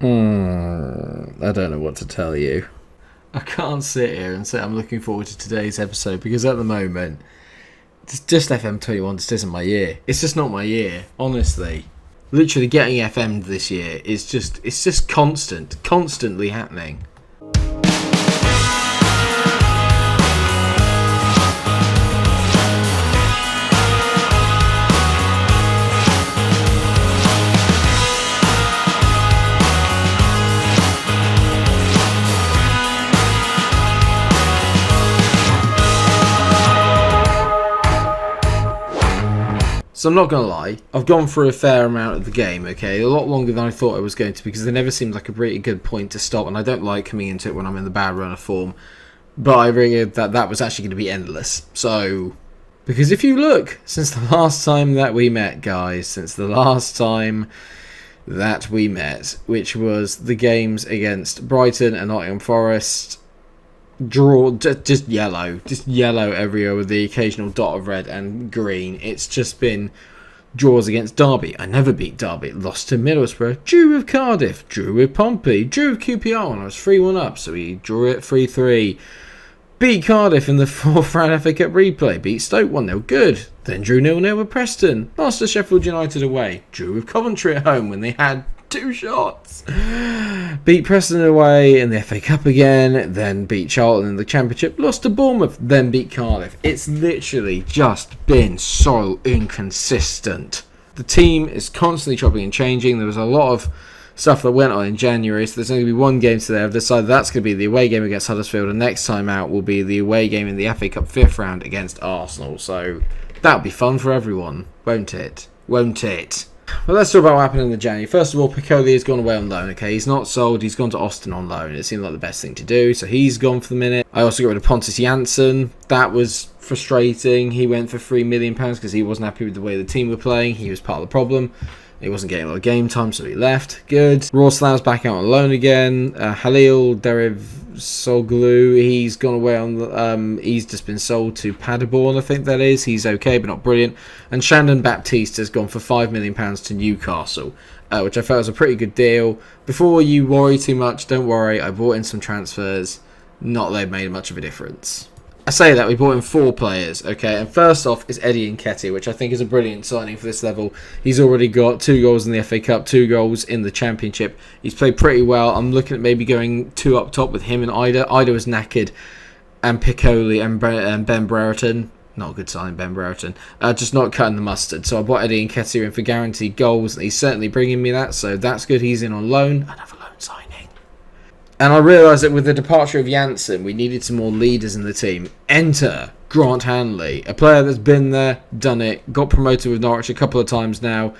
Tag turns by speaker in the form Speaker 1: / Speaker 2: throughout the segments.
Speaker 1: I don't know what to tell you. I can't sit here and say I'm looking forward to today's episode because at the moment, just FM21 just isn't my year. It's just not my year, honestly. Literally getting FM'd this year is just constantly happening. So I'm not going to lie, I've gone through a fair amount of the game, okay? A lot longer than I thought I was going to because there never seemed like a pretty good point to stop, and I don't like coming into it when I'm in the bad run of form. But I figured that was actually going to be endless. So, because if you look, since the last time that we met, guys, which was the games against Brighton and Nottingham Forest, draw just yellow everywhere with the occasional dot of red and green. It's just been draws against Derby. I never beat Derby. Lost to Middlesbrough. Drew with Cardiff. Drew with Pompey. Drew with QPR when I was 3-1 up, so we drew it 3-3. Beat Cardiff in the fourth round FA Cup replay. Beat Stoke 1-0. Good. Then drew 0-0 with Preston. Lost to Sheffield United away. Drew with Coventry at home when they had 2 shots. Beat Preston away in the FA Cup again, then beat Charlton in the Championship, lost to Bournemouth, then beat Cardiff. It's literally just been so inconsistent. The team is constantly chopping and changing. There was a lot of stuff that went on in January, so there's only going to be one game today. I've decided that's going to be the away game against Huddersfield, and next time out will be the away game in the FA Cup 5th round against Arsenal. So that'll be fun for everyone, won't it? Well, let's talk about what happened in the January. First of all, Piccoli has gone away on loan, okay? He's not sold, he's gone to Austin on loan. It seemed like the best thing to do, so he's gone for the minute. I also got rid of Pontus Jansson. That was frustrating. He went for £3 million because he wasn't happy with the way the team were playing. He was part of the problem. He wasn't getting a lot of game time, so he left. Good. Roslav's back out on loan again. Halil Derevsoglu, he's gone away on. He's just been sold to Paderborn, I think that is. He's okay, but not brilliant. And Shandon Baptiste has gone for £5 million to Newcastle, which I felt was a pretty good deal. Before you worry too much, don't worry. I brought in some transfers. Not that they've made much of a difference. I say that we brought in 4 players, okay, and first off is Eddie Nketiah, which I think is a brilliant signing for this level. He's already got 2 goals in the FA Cup, 2 goals in the Championship. He's played pretty well. I'm looking at maybe going 2 up top with him and Ida. Ida was knackered, and Piccoli and Ben Brereton. Not a good sign, Ben Brereton. Just not cutting the mustard. So I bought Eddie Nketiah in for guaranteed goals, and he's certainly bringing me that, so that's good. He's in on loan. Another loan signing. And I realised that with the departure of Janssen, we needed some more leaders in the team. Enter Grant Hanley, a player that's been there, done it, got promoted with Norwich a couple of times now.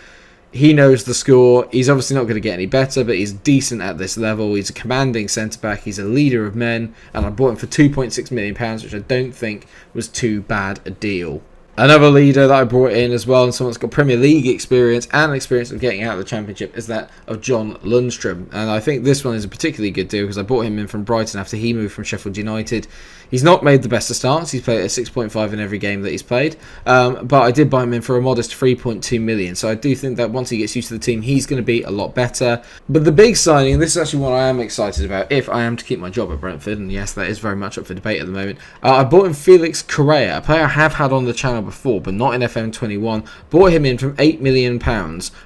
Speaker 1: He knows the score. He's obviously not going to get any better, but he's decent at this level. He's a commanding centre-back. He's a leader of men. And I bought him for £2.6 million, which I don't think was too bad a deal. Another leader that I brought in as well, and someone that's got Premier League experience and experience of getting out of the Championship, is that of John Lundstrom. And I think this one is a particularly good deal because I bought him in from Brighton after he moved from Sheffield United. He's not made the best of starts. He's played at 6.5 in every game that he's played. But I did buy him in for a modest 3.2 million. So I do think that once he gets used to the team, he's going to be a lot better. But the big signing, and this is actually what I am excited about, if I am to keep my job at Brentford, and yes, that is very much up for debate at the moment. I bought in Felix Correa, a player I have had on the channel before, but not in FM21. Bought him in from £8 million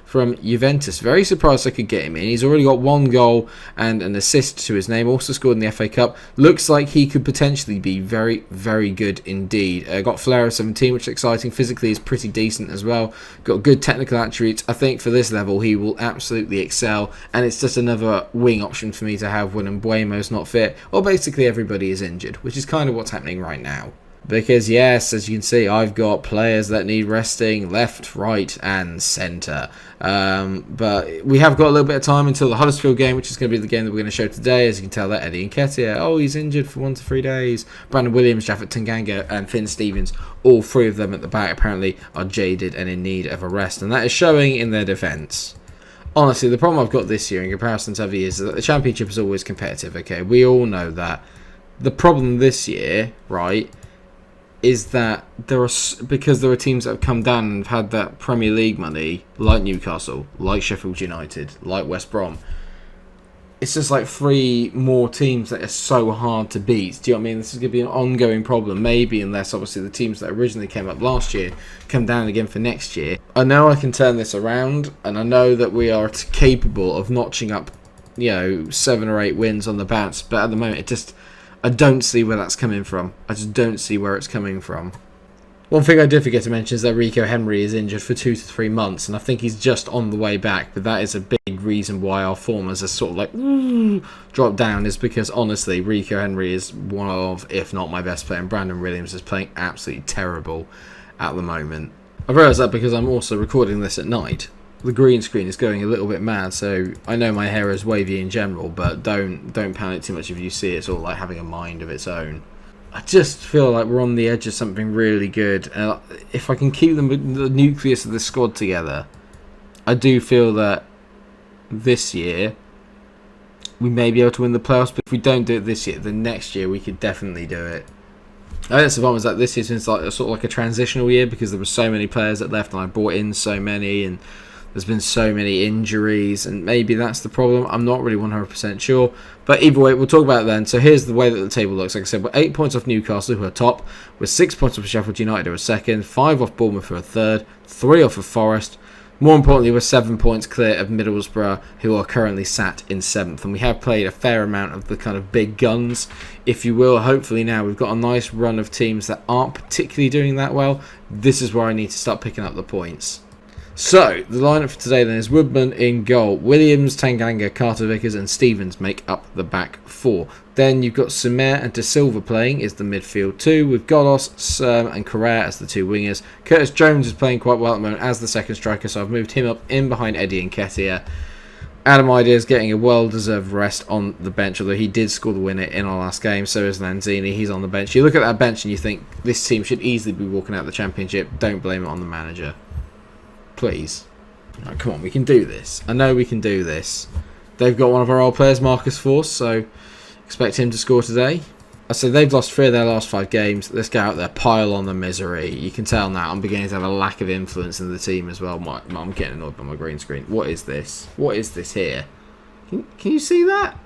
Speaker 1: from Juventus. Very surprised I could get him in. He's already got 1 goal and an assist to his name. Also scored in the FA Cup. Looks like he could potentially be very, very good indeed. Got flair of 17, which is exciting. Physically is pretty decent as well. Got good technical attributes. I think for this level he will absolutely excel, and it's just another wing option for me to have when Mbuemo's not fit, or basically everybody is injured, which is kind of what's happening right now. Because yes, as you can see, I've got players that need resting left, right and centre. But we have got a little bit of time until the Huddersfield game, which is going to be the game that we're going to show today. As you can tell, that Eddie Nketiah, oh, he's injured for 1 to 3 days. Brandon Williams, Japhet Tanganga and Finn Stevens, all 3 of them at the back apparently are jaded and in need of a rest. And that is showing in their defence. Honestly, the problem I've got this year in comparison to other years is that the Championship is always competitive, okay? We all know that. The problem this year, right, is that because there are teams that have come down and have had that Premier League money, like Newcastle, like Sheffield United, like West Brom, it's just like 3 more teams that are so hard to beat. Do you know what I mean? This is going to be an ongoing problem, maybe, unless obviously the teams that originally came up last year come down again for next year. I know I can turn this around, and I know that we are capable of notching up, 7 or 8 wins on the bounce, but at the moment, I don't see where that's coming from. I just don't see where it's coming from. One thing I did forget to mention is that Rico Henry is injured for 2 to 3 months, and I think he's just on the way back, but that is a big reason why our form has sort of like dropped down, is because honestly, Rico Henry is one of, if not my best player, and Brandon Williams is playing absolutely terrible at the moment. I realise that because I'm also recording this at night. The green screen is going a little bit mad, so I know my hair is wavy in general, but don't panic too much if you see it's all like having a mind of its own. I just feel like we're on the edge of something really good, and if I can keep the nucleus of the squad together, I do feel that this year we may be able to win the playoffs, but if we don't do it this year, then next year we could definitely do it. I guess the problem is that this year's been sort of like a transitional year because there were so many players that left and I brought in so many, and there's been so many injuries, and maybe that's the problem. I'm not really 100% sure. But either way, we'll talk about it then. So here's the way that the table looks. Like I said, we're 8 points off Newcastle, who are top. We're 6 points off Sheffield United, who are second. 5 off Bournemouth, who are third. 3 off of Forest. More importantly, we're 7 points clear of Middlesbrough, who are currently sat in 7th. And we have played a fair amount of the kind of big guns, if you will. Hopefully now we've got a nice run of teams that aren't particularly doing that well. This is where I need to start picking up the points. So, the lineup for today then is Woodman in goal. Williams, Tanganga, Carter Vickers and Stevens make up the back 4. Then you've got Sumer and De Silva playing is the midfield 2, with Golos, Serm and Correa as the 2 wingers. Curtis Jones is playing quite well at the moment as the second striker, so I've moved him up in behind Eddie Nketiah. Adam Idea is getting a well-deserved rest on the bench, although he did score the winner in our last game, so is Lanzini. He's on the bench. You look at that bench and you think, this team should easily be walking out the Championship. Don't blame it on the manager. Please. Right, come on, we can do this. I know we can do this. They've got one of our old players, Marcus Force, so expect him to score today. I said they've lost 3 of their last 5 games. Let's go out there, pile on the misery. You can tell now I'm beginning to have a lack of influence in the team as well. I'm getting annoyed by my green screen. What is this? What is this here? Can you see that?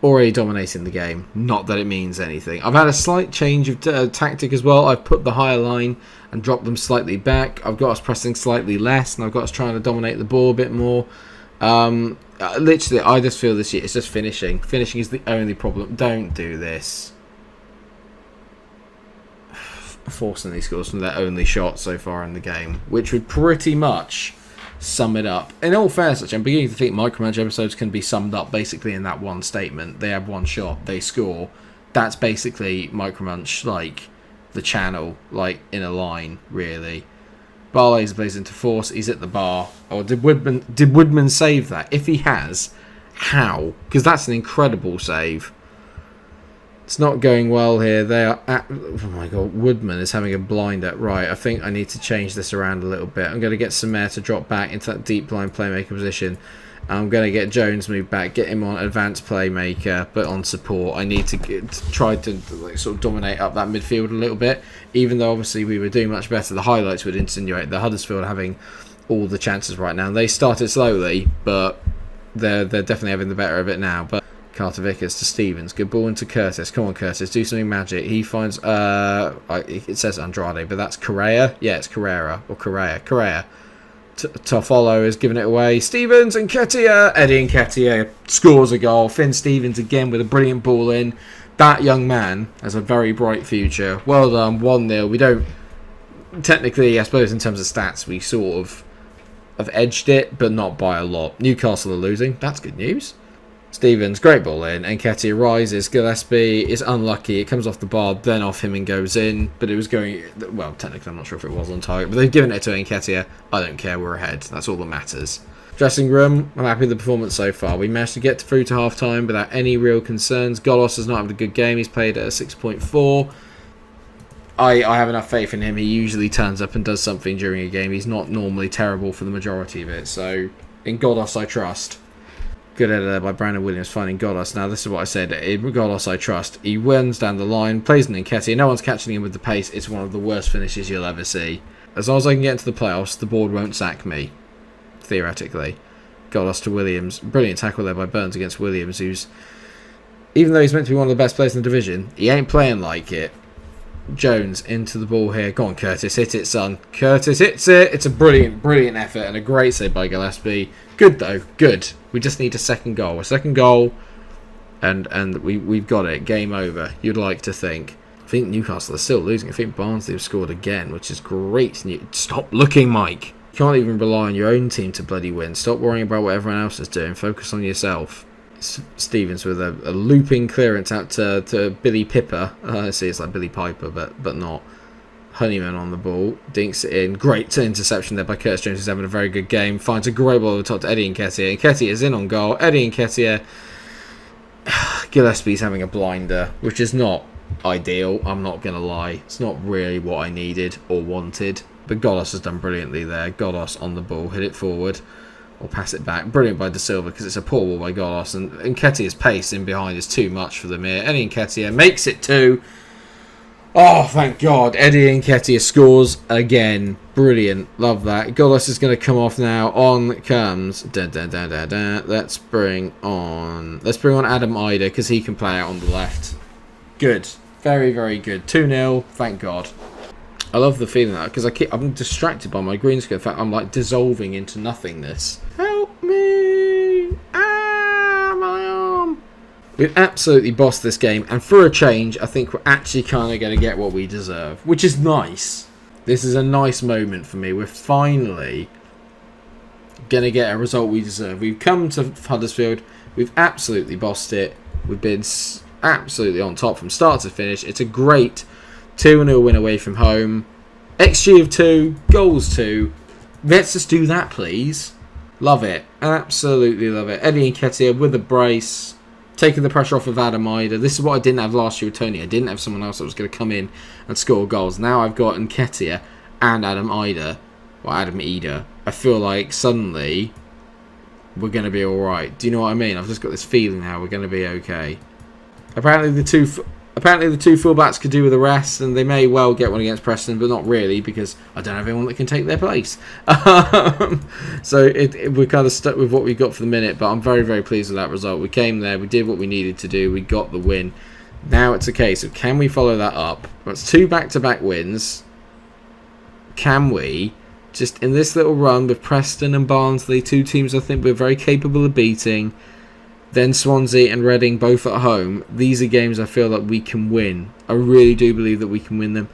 Speaker 1: Already dominating the game. Not that it means anything. I've had a slight change of tactic as well. I've put the higher line and dropped them slightly back. I've got us pressing slightly less, and I've got us trying to dominate the ball a bit more. Literally, I just feel this year it's just finishing. Finishing is the only problem. Don't do this. Forcing these scores from their only shot so far in the game, which would pretty much sum it up. In all fairness, I'm beginning to think MikeRo episodes can be summed up basically in that one statement. They have one shot, they score. That's basically MikeRo, like the channel, like in a line, really. Barley's plays into Force, he's at the bar. Or did Woodman save that? If he has, how? Because that's an incredible save. It's not going well here. They are oh my god, Woodman is having a blinder. Right, I think I need to change this around a little bit. I'm going to get Sumer to drop back into that deep line playmaker position. I'm going to get Jones moved back, get him on advanced playmaker, but on support. I need to try to sort of dominate up that midfield a little bit, even though obviously we were doing much better. The highlights would insinuate that Huddersfield are having all the chances right now. They started slowly, but they're definitely having the better of it now. But Carter Vickers to Stevens. Good ball into Curtis. Come on, Curtis. Do something magic. He finds... it says Andrade, but that's Correa. Yeah, it's Correa. Or Correa. Correa. Toffolo is giving it away. Stevens and Nketiah. Eddie Nketiah scores a goal. Finn Stevens again with a brilliant ball in. That young man has a very bright future. Well done. 1-0. We don't... Technically, I suppose in terms of stats, we sort of have edged it, but not by a lot. Newcastle are losing. That's good news. Stevens, great ball in. Nketiah rises. Gillespie is unlucky. It comes off the bar, then off him and goes in. But it was going... Well, technically, I'm not sure if it was on target. But they've given it to Nketiah. I don't care. We're ahead. That's all that matters. Dressing room, I'm happy with the performance so far. We managed to get through to half-time without any real concerns. Golos has not had a good game. He's played at a 6.4. I have enough faith in him. He usually turns up and does something during a game. He's not normally terrible for the majority of it. So, in Golos, I trust. Good editor by Brandon Williams finding Golos. Now, this is what I said. In Golos, I trust. He runs down the line, plays an Nketiah. No one's catching him with the pace. It's one of the worst finishes you'll ever see. As long as I can get into the playoffs, the board won't sack me. Theoretically. got us to Williams. Brilliant tackle there by Burns against Williams, who's, even though he's meant to be one of the best players in the division, he ain't playing like it. Jones into the ball here. Go on, Curtis. Hit it, son. Curtis hits it. It's a brilliant, brilliant effort and a great save by Gillespie. Good, though. Good. We just need a second goal. A second goal, and we've got it. Game over, you'd like to think. I think Newcastle are still losing. I think Barnsley have scored again, which is great. Stop looking, Mike. You can't even rely on your own team to bloody win. Stop worrying about what everyone else is doing. Focus on yourself. Stevens with a looping clearance out to Billy Pipper. I see it's like Billy Piper, but not. Honeyman on the ball. Dinks it in. Great interception there by Curtis Jones, who's having a very good game. Finds a great ball over the top to Eddie Nketiah. Nketiah is in on goal. Eddie Nketiah. Gillespie's having a blinder, which is not ideal. I'm not going to lie. It's not really what I needed or wanted. But Golos has done brilliantly there. Golos on the ball. Hit it forward. Or pass it back. Brilliant by De Silva because it's a poor ball by Golos. And Nketiah's pace in behind is too much for them here. Eddie Nketiah makes it 2. Oh, thank God. Eddie Nketiah scores again. Brilliant. Love that. Golos is going to come off now. On comes. Let's bring on Adam Ida because he can play out on the left. Good. Very, very good. 2-0. Thank God. I love the feeling that because I'm distracted by my green screen. In fact, I'm like dissolving into nothingness. Help me! My arm! We've absolutely bossed this game, and for a change, I think we're actually kind of going to get what we deserve, which is nice. This is a nice moment for me. We're finally going to get a result we deserve. We've come to Huddersfield. We've absolutely bossed it. We've been absolutely on top from start to finish. It's a great 2-0 win away from home. XG of 2, goals 2. Let's just do that, please. Love it. Absolutely love it. Eddie Nketiah with a brace. Taking the pressure off of Adam Ida. This is what I didn't have last year with Tony. I didn't have someone else that was going to come in and score goals. Now I've got Nketiah and Adam Ida. Or Adam Ida. I feel like suddenly we're going to be alright. Do you know what I mean? I've just got this feeling now we're going to be okay. Apparently the two fullbacks could do with the rest, and they may well get one against Preston, but not really because I don't have anyone that can take their place. So we're kind of stuck with what we got for the minute, but I'm very, very pleased with that result. We came there, we did what we needed to do, we got the win. Now it's a case of can we follow that up? That's 2 back-to-back wins. Can we, just in this little run with Preston and Barnsley, 2 teams I think we're very capable of beating, then Swansea and Reading both at home. These are games I feel like we can win. I really do believe that we can win them.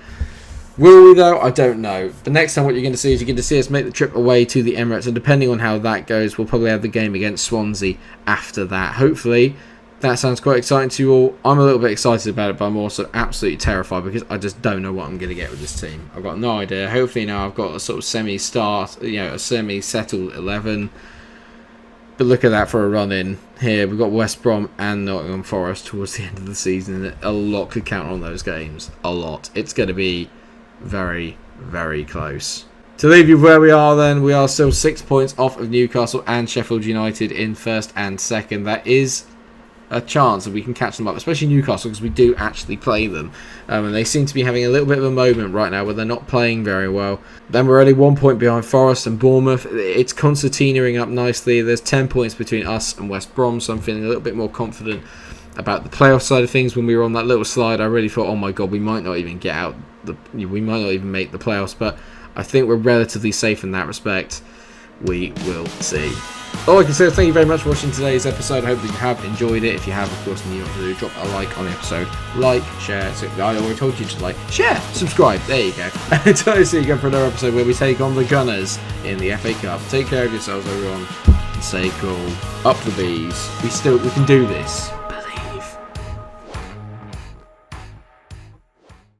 Speaker 1: Will we though? I don't know. The next time what you're going to see is you're going to see us make the trip away to the Emirates, and depending on how that goes, we'll probably have the game against Swansea after that. Hopefully, that sounds quite exciting to you all. I'm a little bit excited about it, but I'm also absolutely terrified because I just don't know what I'm going to get with this team. I've got no idea. Hopefully now I've got a sort of a semi-settled 11. But look at that for a run-in here. We've got West Brom and Nottingham Forest towards the end of the season. A lot could count on those games. A lot. It's going to be very, very close. To leave you where we are then, we are still 6 points off of Newcastle and Sheffield United in first and second. That is a chance that we can catch them up, especially Newcastle, because we do actually play them. And they seem to be having a little bit of a moment right now where they're not playing very well. Then we're only 1 point behind Forest and Bournemouth. It's concertinaing up nicely. There's 10 points between us and West Brom, so I'm feeling a little bit more confident about the playoff side of things. When we were on that little slide, I really thought, oh my God, we might not even get out. We might not even make the playoffs, but I think we're relatively safe in that respect. We will see. All I can say is thank you very much for watching today's episode. I hope that you have enjoyed it. If you have, of course, then you know what to do. Drop a like on the episode. Like, share. So I already told you to like, share, subscribe. There you go. Until I see you again for another episode where we take on the Gunners in the FA Cup. Take care of yourselves, everyone. And stay cool. Up the bees. We can do this.